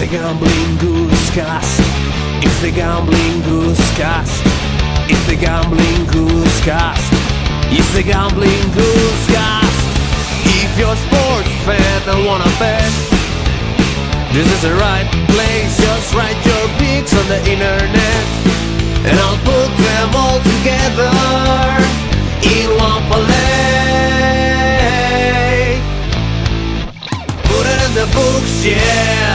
the gambling goose cast. It's the gambling goose cast. It's the gambling goose cast. It's the gambling goose cast. If you're a sports fan and wanna bet, this is the right place. Just write your picks on the internet, and I'll put them all together in one parlay. Put it in the books, yeah.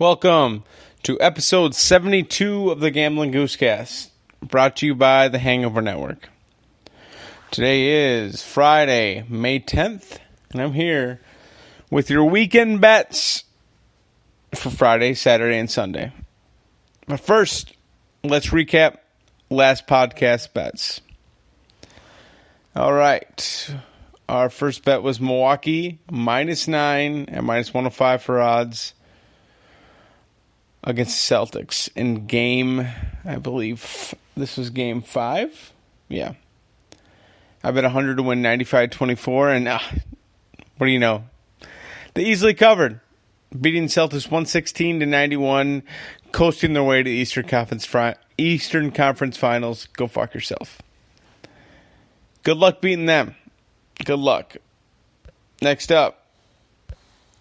Welcome to episode 72 of the Gambling Goosecast, brought to you by the Hangover Network. Today is Friday, May 10th, and I'm here with your weekend bets for Friday, Saturday, and Sunday. But first, let's recap last podcast bets. All right. Our first bet was Milwaukee, -9 at -105 for odds against the Celtics in game, I believe this was game 5. Yeah. I bet 100 to win 95-24, and what do you know? They easily covered, beating Celtics 116-91, coasting their way to Eastern Conference Finals. Go fuck yourself. Good luck beating them. Good luck. Next up,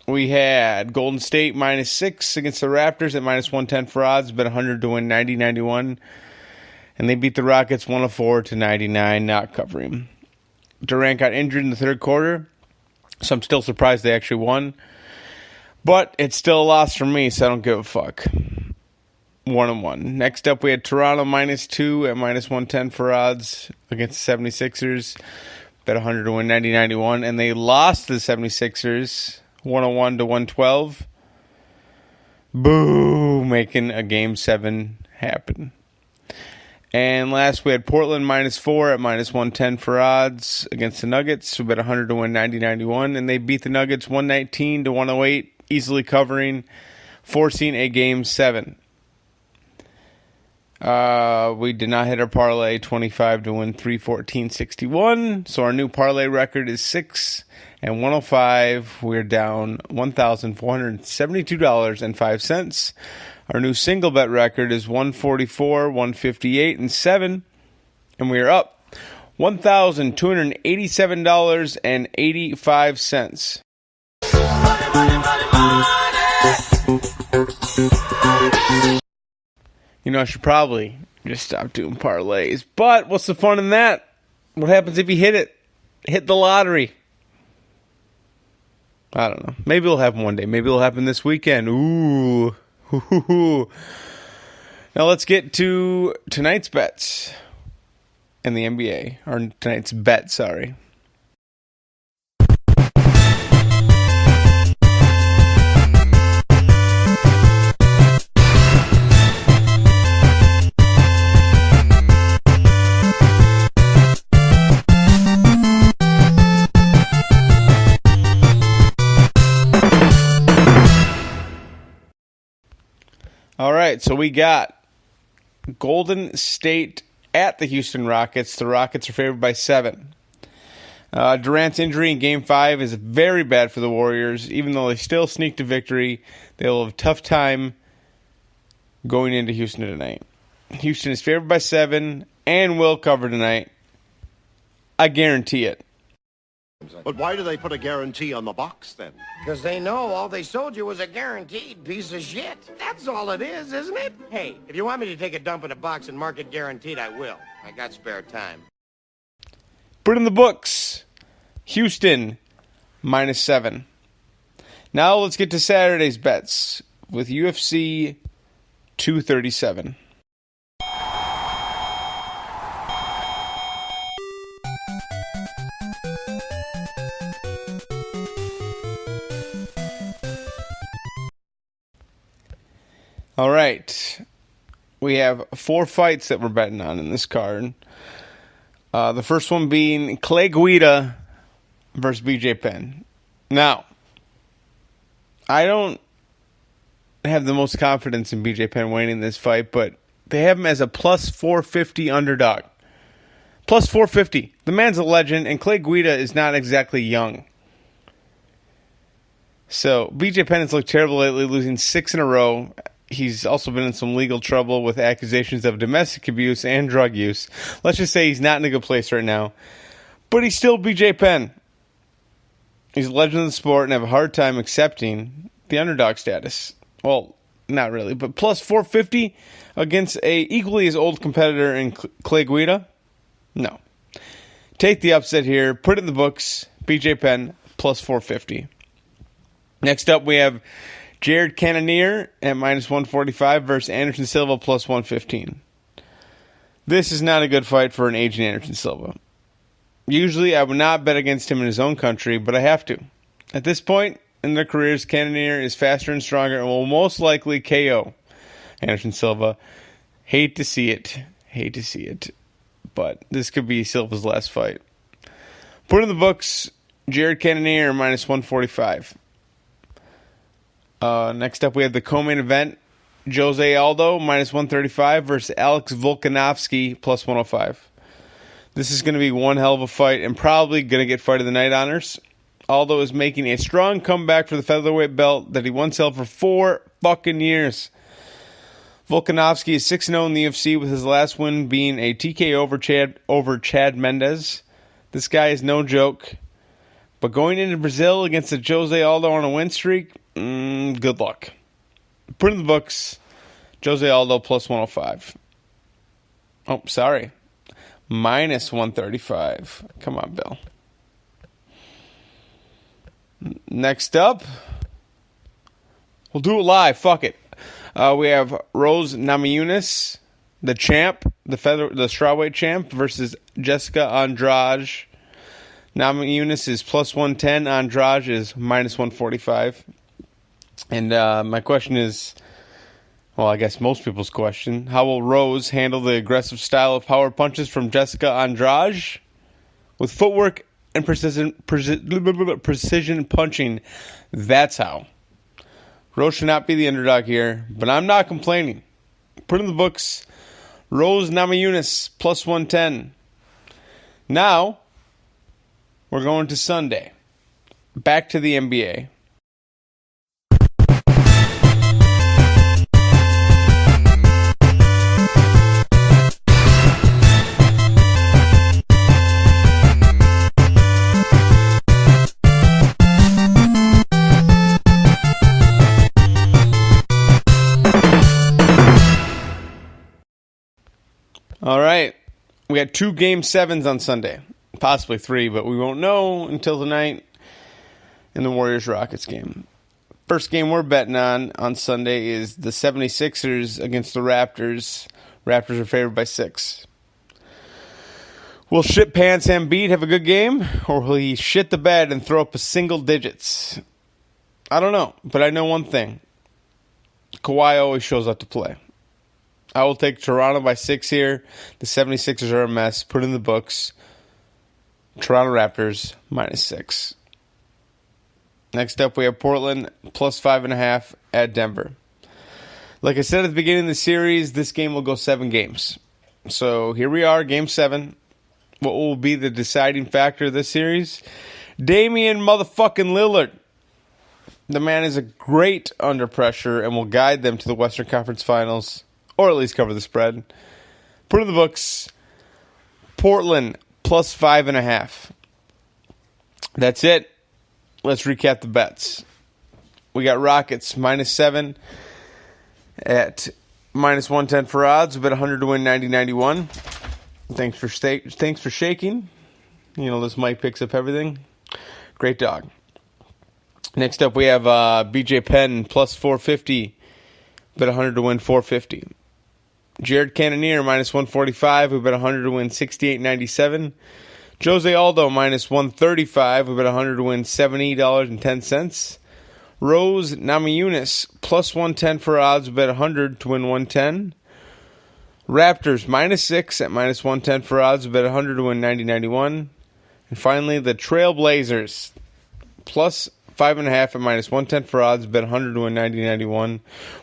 we had Golden State -6 against the Raptors at -110 for odds, bet 100 to win 90-91. And they beat the Rockets 104-99, not covering. Durant got injured in the third quarter, so I'm still surprised they actually won. But it's still a loss for me, so I don't give a fuck. 1-1. Next up, we had Toronto -2 at -110 for odds against the 76ers. Bet 100 to win 90-91, and they lost to the 76ers 101-112. Boo, making a Game 7 happen. And last, we had Portland -4 at -110 for odds against the Nuggets. We bet 100 to win 90-91, and they beat the Nuggets 119-108, easily covering, forcing a Game 7. We did not hit our parlay 25 to win 314-61. So our new parlay record is 6-105. We're down $1,472.05. Our new single bet record is 144, 158, and 7. And we are up $1,287.85. You know, I should probably just stop doing parlays. But what's the fun in that? What happens if you hit it? Hit the lottery. I don't know. Maybe it'll happen one day. Maybe it'll happen this weekend. Ooh. Now let's get to tonight's bets in the NBA. Or tonight's bet, sorry. All right, so we got Golden State at the Houston Rockets. The Rockets are favored by 7. Durant's injury in Game 5 is very bad for the Warriors. Even though they still sneaked a victory, they'll have a tough time going into Houston tonight. Houston is favored by 7 and will cover tonight. I guarantee it. But why do they put a guarantee on the box, then? Because they know all they sold you was a guaranteed piece of shit. That's all it is, isn't it? Hey, if you want me to take a dump in a box and mark it guaranteed, I will. I got spare time. Put in the books. Houston, -7. Now let's get to Saturday's bets with UFC 237. All right. We have 4 fights that we're betting on in this card. The first one being Clay Guida versus BJ Penn. Now, I don't have the most confidence in BJ Penn winning this fight, but they have him as a plus 450 underdog. Plus 450. The man's a legend, and Clay Guida is not exactly young. So, BJ Penn has looked terrible lately, losing 6 in a row. He's also been in some legal trouble with accusations of domestic abuse and drug use. Let's just say he's not in a good place right now. But he's still BJ Penn. He's a legend of the sport and have a hard time accepting the underdog status. Well, not really, but plus 450 against a equally as old competitor in Clay Guida? No. Take the upset here. Put it in the books. BJ Penn plus 450. Next up, we have Jared Cannonier at minus 145 versus Anderson Silva plus 115. This is not a good fight for an aging Anderson Silva. Usually, I would not bet against him in his own country, but I have to. At this point in their careers, Cannonier is faster and stronger and will most likely KO Anderson Silva. Hate to see it. But this could be Silva's last fight. Put in the books, Jared Cannonier minus 145. Next up, we have the co-main event. Jose Aldo minus 135 versus Alex Volkanovski plus 105. This is going to be one hell of a fight and probably going to get fight of the night honors. Aldo is making a strong comeback for the featherweight belt that he once held for 4 fucking years. Volkanovski is 6-0 in the UFC with his last win being a TKO over Chad Mendes. This guy is no joke. But going into Brazil against a Jose Aldo on a win streak, good luck. Put in the books, Jose Aldo plus 105. Oh, sorry. Minus 135. Come on, Bill. Next up, we'll do it live. Fuck it. We have Rose Namajunas, the champ, the strawweight champ, versus Jessica Andrade. Namajunas is plus 110. Andrade is minus 145. And my question is, well, I guess most people's question, how will Rose handle the aggressive style of power punches from Jessica Andrade? With footwork and precision punching, that's how. Rose should not be the underdog here, but I'm not complaining. Put in the books, Rose Namajunas plus 110. Now, we're going to Sunday. Back to the NBA. All right. We got 2 Game 7s on Sunday. Possibly 3, but we won't know until tonight in the Warriors-Rockets game. First game we're betting on Sunday is the 76ers against the Raptors. Raptors are favored by 6. Will Shit Pants Embiid have a good game, or will he shit the bed and throw up a single digits? I don't know, but I know one thing. Kawhi always shows up to play. I will take Toronto by 6 here. The 76ers are a mess. Put in the books. Toronto Raptors minus 6. Next up, we have Portland plus 5.5 at Denver. Like I said at the beginning of the series, this game will go 7 games. So here we are, Game 7. What will be the deciding factor of this series? Damian motherfucking Lillard. The man is a great under pressure and will guide them to the Western Conference Finals, or at least cover the spread. Put in the books, Portland plus 5.5. That's it. Let's recap the bets. We got Rockets minus 7 at minus 110 for odds. We bet 100 to win 90-91. Thanks for shaking. You know, this mic picks up everything. Great dog. Next up, we have BJ Penn plus 450. Bet 100 to win 450. Jared Cannonier minus 145. We bet 100 to win 68.97. Jose Aldo minus 135. We bet 100 to win $70.10. Rose Namajunas plus 110 for odds. We bet 100 to win 110. Raptors minus 6 at minus 110 for odds. We bet 100 to win 90-91. And finally, the Trailblazers plus 5.5 at minus 110 for odds. Bet 100 to win 90-91.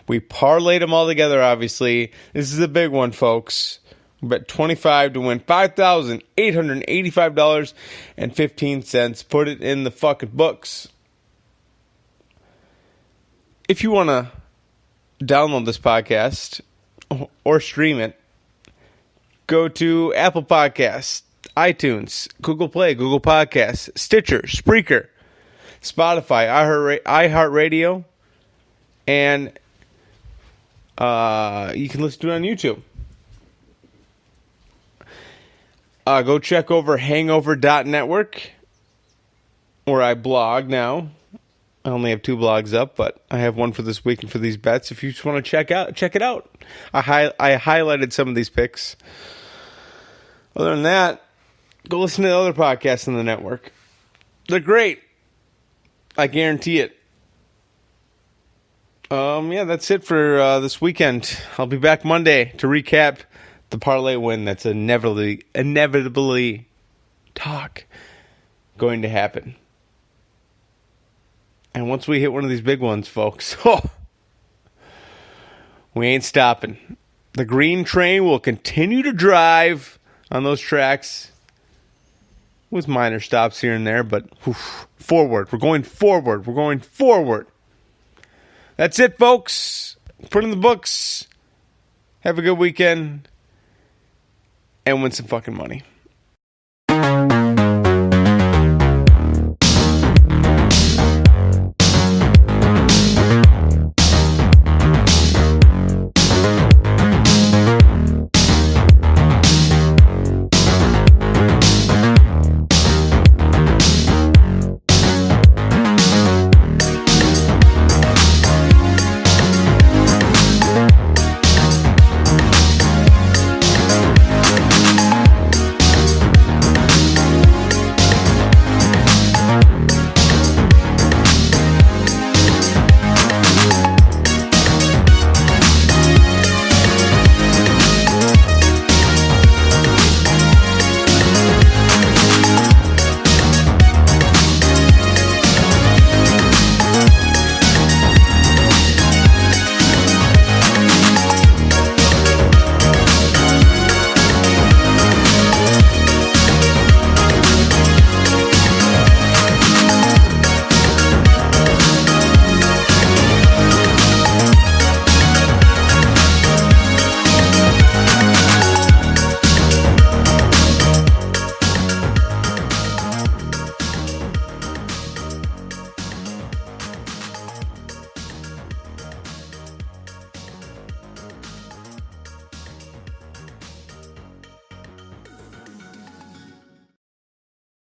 We parlayed them all together, obviously. This is a big one, folks. We bet 25 to win $5,885.15. Put it in the fucking books. if you want to download this podcast or stream it, go to Apple Podcasts, iTunes, Google Play, Google Podcasts, Stitcher, Spreaker, Spotify, iHeartRadio, and you can listen to it on YouTube. Go check over hangover.network, where I blog now. I only have 2 blogs up, but I have one for this week and for these bets. If you just want to check it out. I highlighted some of these picks. Other than that, go listen to the other podcasts on the network. They're great. I guarantee it. That's it for this weekend. I'll be back Monday to recap the parlay win that's inevitably going to happen. And once we hit one of these big ones, folks, we ain't stopping. The green train will continue to drive on those tracks with minor stops here and there, but forward. We're going forward. We're going forward. That's it, folks. Put in the books. Have a good weekend. And win some fucking money.